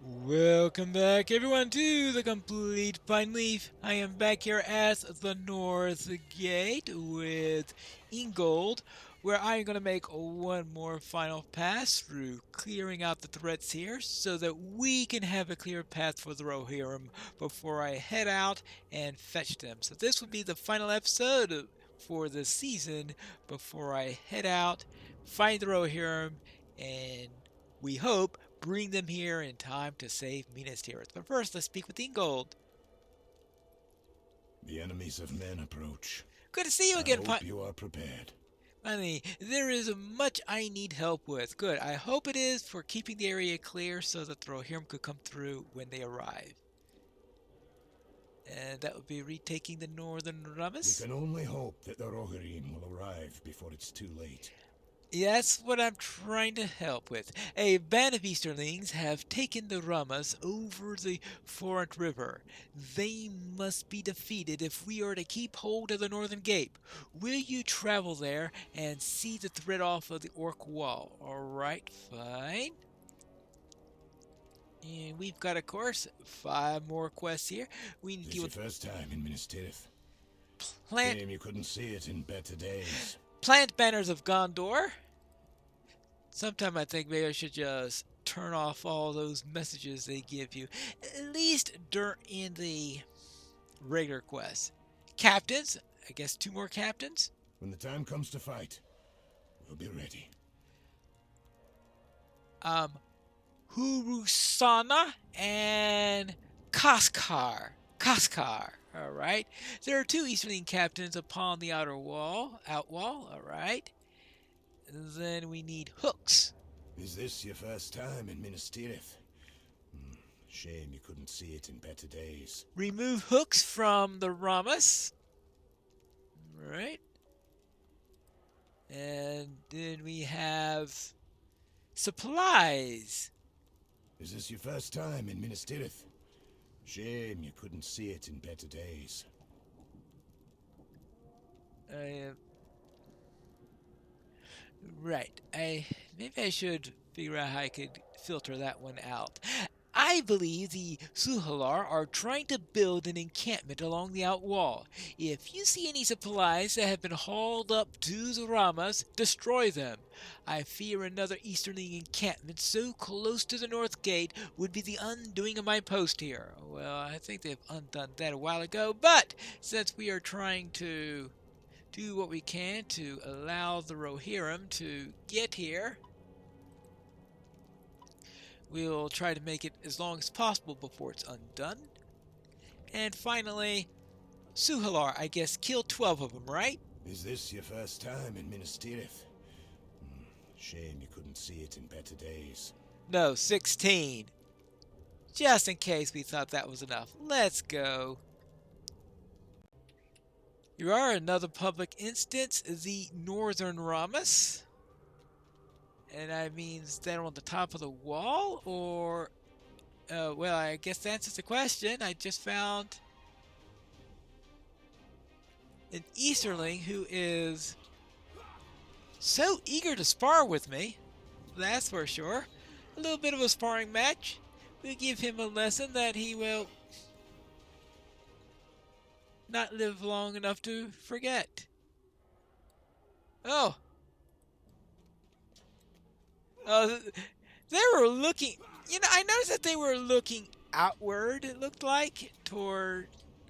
Welcome back, everyone, to the Complete Pineleaf. I am back here at the North Gate with Ingold, where I'm going to make one more final pass through clearing out the threats here so that we can have a clear path for the Rohirrim before I head out and fetch them. So this will be the final episode for the season before I head out, find the Rohirrim, and we hope bring them here in time to save Minas Tirith. But first, let's speak with Ingold. The enemies of men approach. Good to see you I again, hope you are prepared. Finally, there is much I need help with. Good. I hope it is for keeping the area clear so that the Rohirrim could come through when they arrive. And that would be retaking the northern We Rammas. can only hope that the Rohirrim will arrive before it's too late. That's what I'm trying to help with. A band of Easterlings have taken the Rammas over the Forent River. They must be defeated if we are to keep hold of the Northern Gate. Will you travel there and see the threat off of the Orc Wall? Alright, fine. And we've got, of course, 5 more quests here. We need to This deal your with first time in Minas Tirith. plant, Shame you couldn't see it in better days. plant banners of Gondor. Sometime I think maybe I should just turn off all those messages they give you, at least during the regular quests. Captains, I guess 2 more captains. When the time comes to fight, we'll be ready. Um, Hurusana and Kaskar. Kaskar, all right. There are 2 Easterling captains upon the outwall, all right. Then we need hooks. Is this your first time in Minas Tirith? Shame you couldn't see it in better days. Remove hooks from the Rammas. Right. And then we have supplies. Is this your first time in Minas Tirith? Shame you couldn't see it in better days. Right. Maybe I should figure out how I could filter that one out. I believe the Suhalar are trying to build an encampment along the outwall. If you see any supplies that have been hauled up to the Rammas, destroy them. I fear another easterly encampment so close to the north gate would be the undoing of my post here. Well, I think they've undone that a while ago, but since we are trying to do what we can to allow the Rohirrim to get here, we'll try to make it as long as possible before it's undone. And finally, Suhalar, I guess, killed 12 of them, right? Is this your first time in Minas Tirith? Shame you couldn't see it in better days. No, 16. Just in case we thought that was enough. Let's go. Here are another public instance, the Northern Rammas. And I mean, is that on the top of the wall? Or, well, I guess that answers the question. I just found an Easterling who is so eager to spar with me. That's for sure. A little bit of a sparring match. We'll give him a lesson that he will not live long enough to forget. Oh. They were looking, I noticed that they were looking outward, it looked like, toward,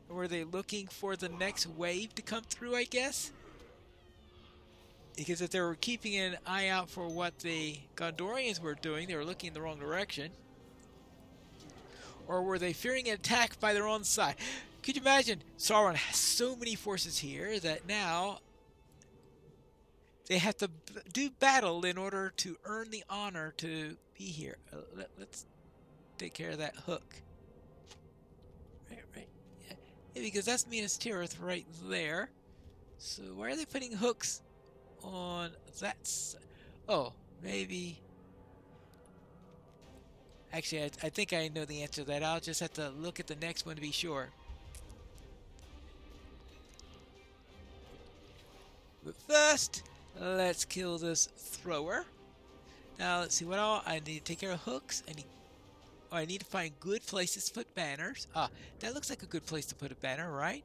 were they looking for the next wave to come through, I guess? Because if they were keeping an eye out for what the Gondorians were doing, they were looking in the wrong direction. Or were they fearing an attack by their own side? Could you imagine? Sauron has so many forces here that now they have to do battle in order to earn the honor to be here. Let's take care of that hook. Right. Yeah, because that's Minas Tirith right there. So why are they putting hooks on that side? Oh, maybe. Actually, I think I know the answer to that. I'll just have to look at the next one to be sure. But first, let's kill this thrower. Now, let's see what all I need to take care of hooks. I need Oh, I need to find good places to put banners. Ah, that looks like a good place to put a banner, right?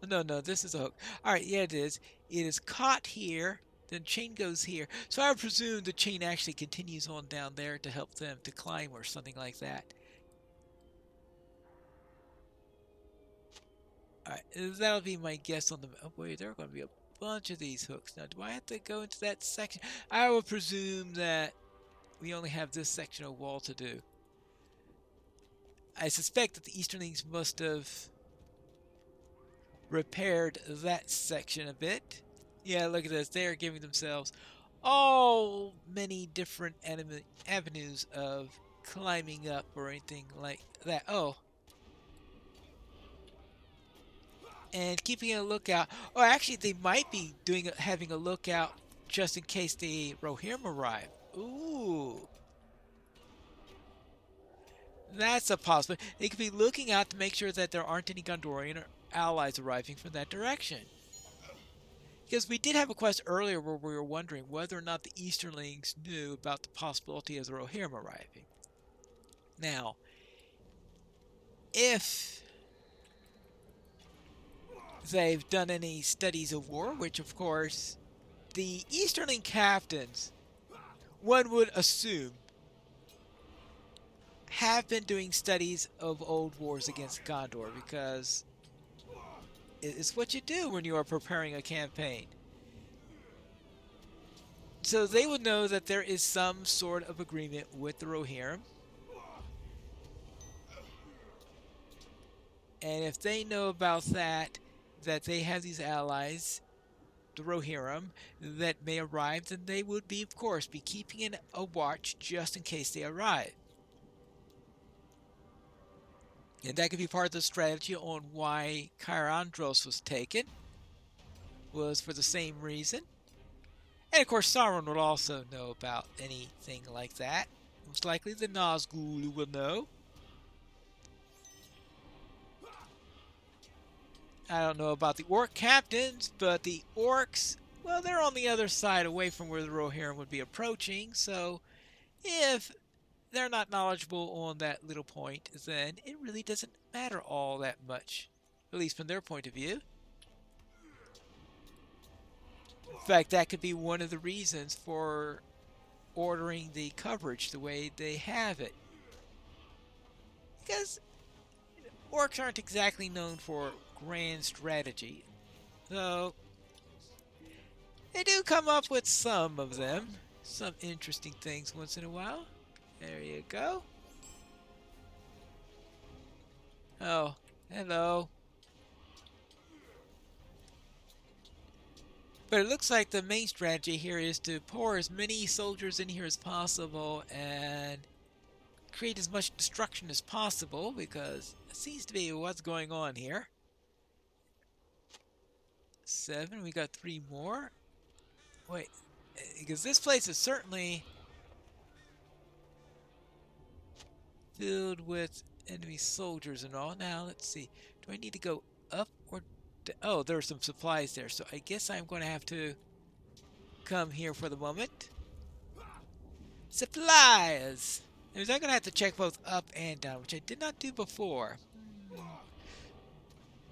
Oh, no, no, this is a hook. All right, yeah, it is. It is caught here. Then chain goes here. So I would presume the chain actually continues on down there to help them to climb or something like that. All right, that'll be my guess on the. Oh boy, there are going to be a bunch of these hooks. Now, do I have to go into that section? I would presume that we only have this section of wall to do. I suspect that the Easterlings must have repaired that section a bit. Yeah, look at this. They are giving themselves all many different avenues of climbing up or anything like that. Oh, and keeping a lookout. Oh, actually, they might be having a lookout just in case the Rohirrim arrive. Ooh, that's a possibility. They could be looking out to make sure that there aren't any Gondorian or allies arriving from that direction. Because we did have a quest earlier where we were wondering whether or not the Easterlings knew about the possibility of the Rohirrim arriving. Now, if they've done any studies of war, which of course the Easterling captains, one would assume, have been doing studies of old wars against Gondor, because it's what you do when you are preparing a campaign. So they would know that there is some sort of agreement with the Rohirrim. And if they know about that they have these allies, the Rohirrim, that may arrive, then they would be, of course, be keeping a watch just in case they arrive. And that could be part of the strategy on why Caer Andros was taken, was for the same reason. And of course, Sauron would also know about anything like that. Most likely the Nazgûl will know. I don't know about the orc captains, but the orcs, well, they're on the other side away from where the Rohirrim would be approaching, so if they're not knowledgeable on that little point, then it really doesn't matter all that much, at least from their point of view. In fact, that could be one of the reasons for ordering the coverage the way they have it. Because orcs aren't exactly known for grand strategy, though they do come up with some of them, some interesting things once in a while. There you go. Oh, hello. But it looks like the main strategy here is to pour as many soldiers in here as possible and create as much destruction as possible, because it seems to be what's going on here. 7, we got 3 more. Wait, because this place is certainly filled with enemy soldiers and all. Now, let's see. Do I need to go up or down? Oh, there are some supplies there, so I guess I'm going to have to come here for the moment. Supplies! I'm going to have to check both up and down, which I did not do before.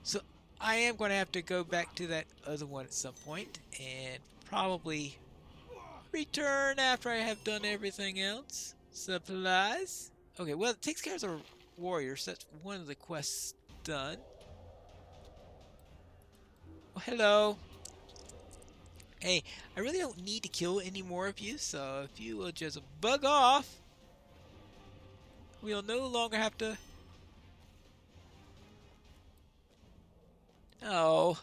So I am going to have to go back to that other one at some point and probably return after I have done everything else. Supplies. Okay, well, it takes care of the warriors. That's one of the quests done. Oh, hello. Hey, I really don't need to kill any more of you, so if you will just bug off, we'll no longer have to... Oh.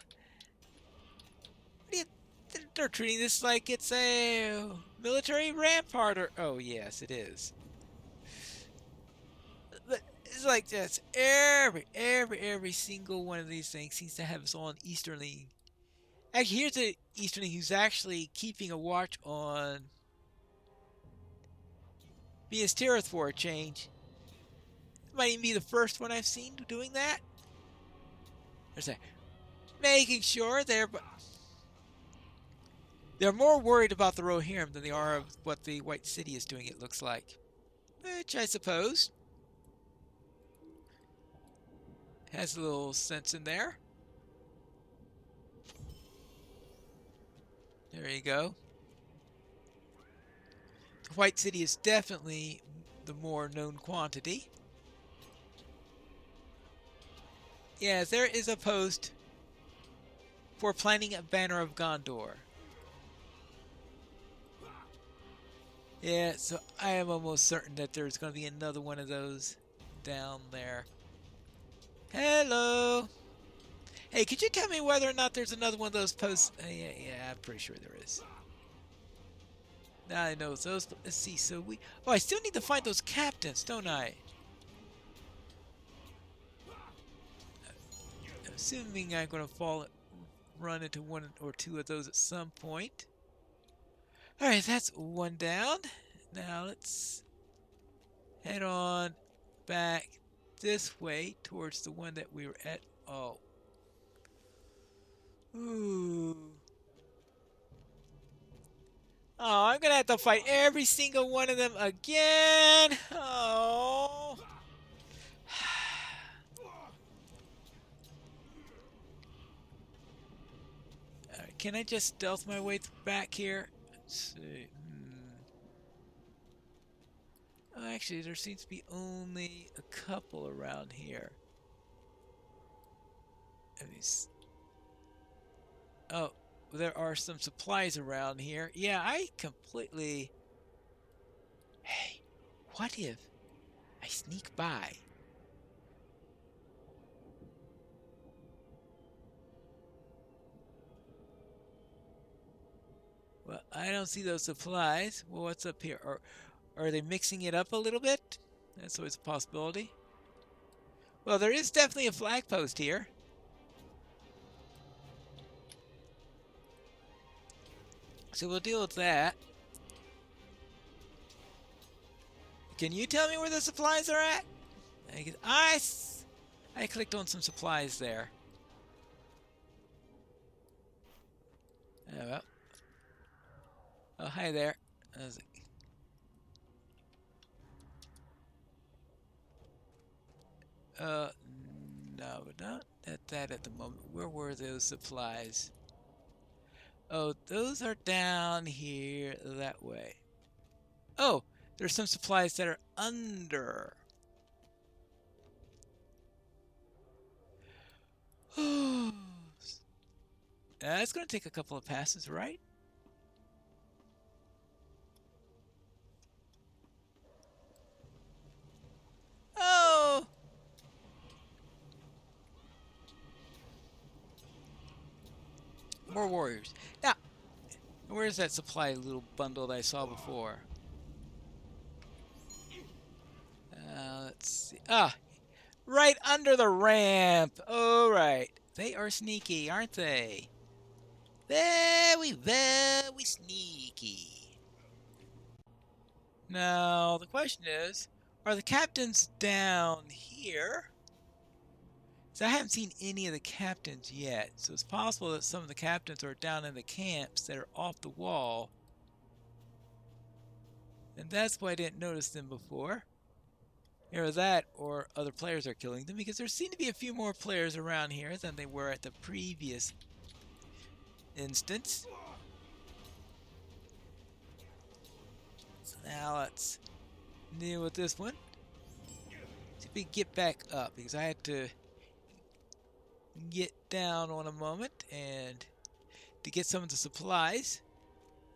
They're treating this like it's a military rampart or... Oh, yes, it is. But it's like this. Every single one of these things seems to have its own Easterling. Actually, here's an Easterling who's actually keeping a watch on Minas Tirith for a change. It might even be the first one I've seen doing that. There's that. Making sure they're more worried about the Rohirrim than they are of what the White City is doing, it looks like. which I suppose has a little sense in there. There you go. The White City is definitely the more known quantity. Yes, there is a post for planting a banner of Gondor. Yeah, so I am almost certain that there's going to be another one of those down there. Hello. Hey, could you tell me whether or not there's another one of those posts? Yeah, I'm pretty sure there is. Now I know those. Let's see. So we. Oh, I still need to find those captains, don't I? I'm assuming I'm going to run into one or two of those at some point. All right, that's one down. Now let's head on back this way towards the one that we were at. Oh. Ooh. Oh, I'm gonna have to fight every single one of them again. Oh. Alright, can I just stealth my way back here? Let's see. Oh, actually, there seems to be only a couple around here. Oh, there are some supplies around here. Yeah, I completely... Hey, what if I sneak by? Well, I don't see those supplies. Well, what's up here? Are they mixing it up a little bit? That's always a possibility. Well, there is definitely a flag post here. So we'll deal with that. Can you tell me where the supplies are at? I clicked on some supplies there. Oh, well. Oh, hi there. No, not at that at the moment. Where were those supplies? Oh, those are down here that way. Oh, there's some supplies that are under. That's going to take a couple of passes, right? Oh! More warriors. Now, where's that supply little bundle that I saw before? Let's see. Ah, right under the ramp. All right. They are sneaky, aren't they? Very, very sneaky. Now, the question is, are the captains down here? So I haven't seen any of the captains yet. So it's possible that some of the captains are down in the camps that are off the wall. And that's why I didn't notice them before. Either that or other players are killing them, because there seem to be a few more players around here than they were at the previous instance. So now let's deal with this one. See if we can get back up, because I had to get down on a moment and to get some of the supplies.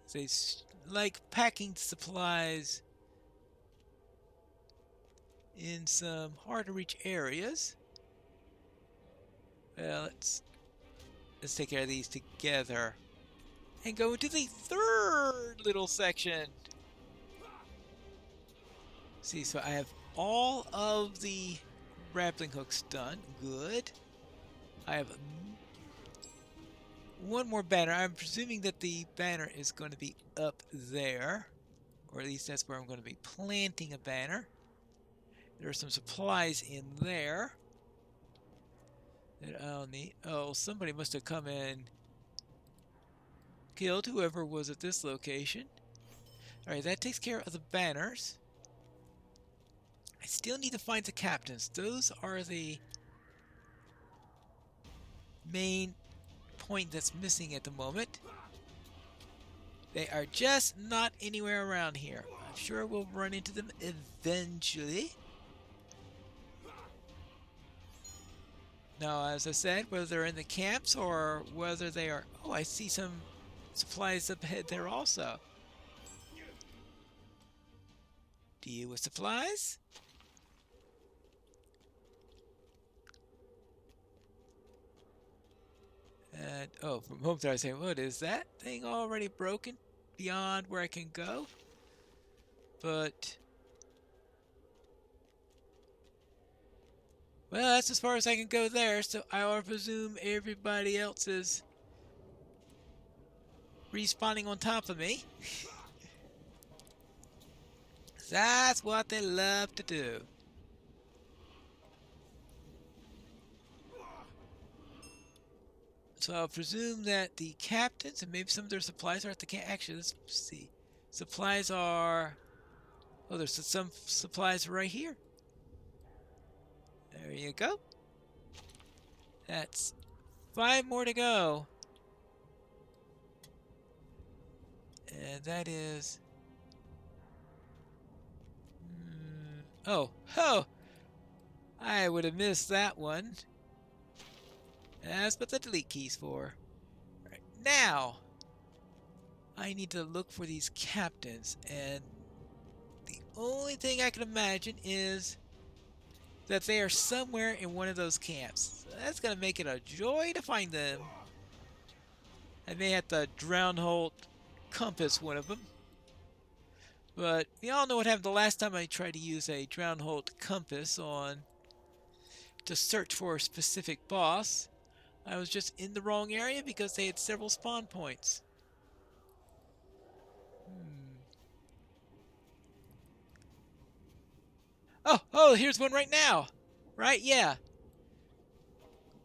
So it's like packing supplies in some hard to reach areas. Well, let's take care of these together and go into the third little section. See, so I have all of the grappling hooks done. Good. I have one more banner. I'm presuming that the banner is going to be up there, or at least that's where I'm going to be planting a banner. There are some supplies in there that I'll need. Oh, somebody must have come in, killed whoever was at this location. Alright, that takes care of the banners. I still need to find the captains. Those are the main point that's missing at the moment. They are just not anywhere around here. I'm sure we'll run into them eventually. Now, as I said, whether they're in the camps or whether they are... Oh, I see some supplies up ahead there also. Deal with supplies. And, oh, from home there I say, what is that thing already broken beyond where I can go? But... well, that's as far as I can go there, so I will presume everybody else is respawning on top of me. That's what they love to do. So I'll presume that the captains and maybe some of their supplies are at the camp. Actually, let's see. Supplies are... oh, there's some supplies right here. There you go. That's 5 more to go. And that is... oh, I would have missed that one. That's what the delete key's for. Right, now, I need to look for these captains, and the only thing I can imagine is that they are somewhere in one of those camps. So that's going to make it a joy to find them. I may have to drownhold compass one of them. But we all know what happened the last time I tried to use a drownhold compass to search for a specific boss. I was just in the wrong area because they had several spawn points. Oh, here's one right now. Right, yeah.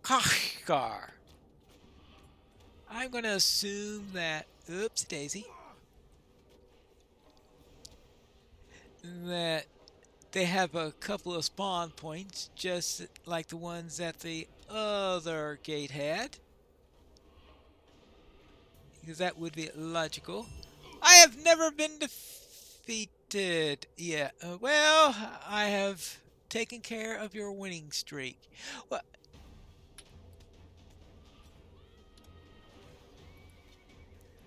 Kashgar. I'm going to assume that, oops, daisy, that they have a couple of spawn points, just like the ones that the other gate had. Because that would be logical. I have never been defeated yet. Well, I have taken care of your winning streak. Well,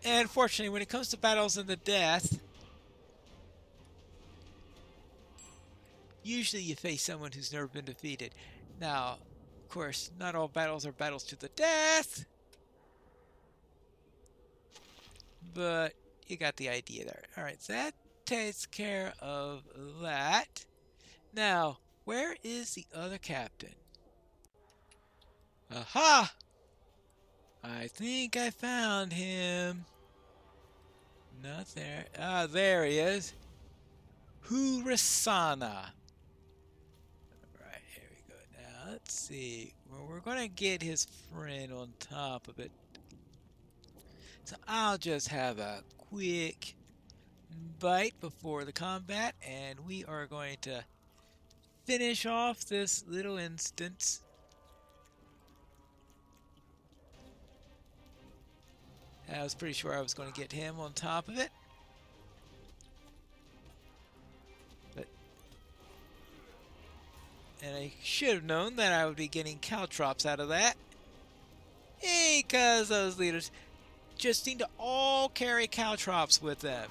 and fortunately, when it comes to battles in the death, usually you face someone who's never been defeated. Now, of course, not all battles are battles to the death, but you got the idea there. Alright, so that takes care of that. Now, where is the other captain? Aha! I think I found him. Not there. Ah, there he is. Hurasana. Right, here we go. Now, let's see. Well, we're going to get his friend on top of it. So I'll just have a quick bite before the combat, and we are going to finish off this little instance. I was pretty sure I was going to get him on top of it. And I should have known that I would be getting caltrops out of that. Because those leaders just seem to all carry caltrops with them.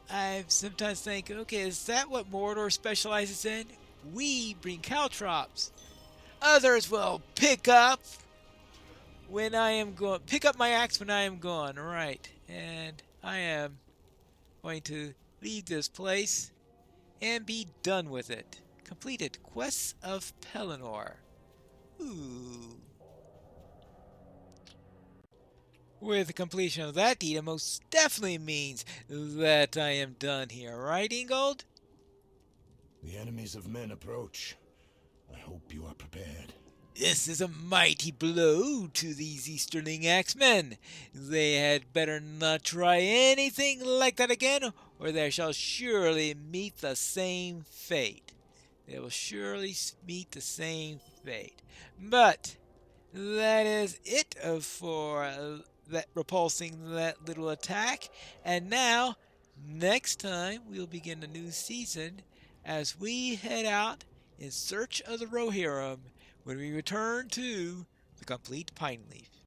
I sometimes think, okay, is that what Mordor specializes in? We bring caltrops. Others will pick up when I am gone. Pick up my axe when I am gone. Right. And I am going to leave this place and be done with it. Completed Quests of Pelennor. Ooh. With the completion of that deed, it most definitely means that I am done here, right, Ingold? The enemies of men approach. I hope you are prepared. This is a mighty blow to these Easterling axemen. They had better not try anything like that again, or they shall surely meet the same fate. They will surely meet the same fate. But that is it for that repulsing that little attack. And now, next time, we'll begin a new season as we head out in search of the Rohirrim when we return to the complete Pine Leaf.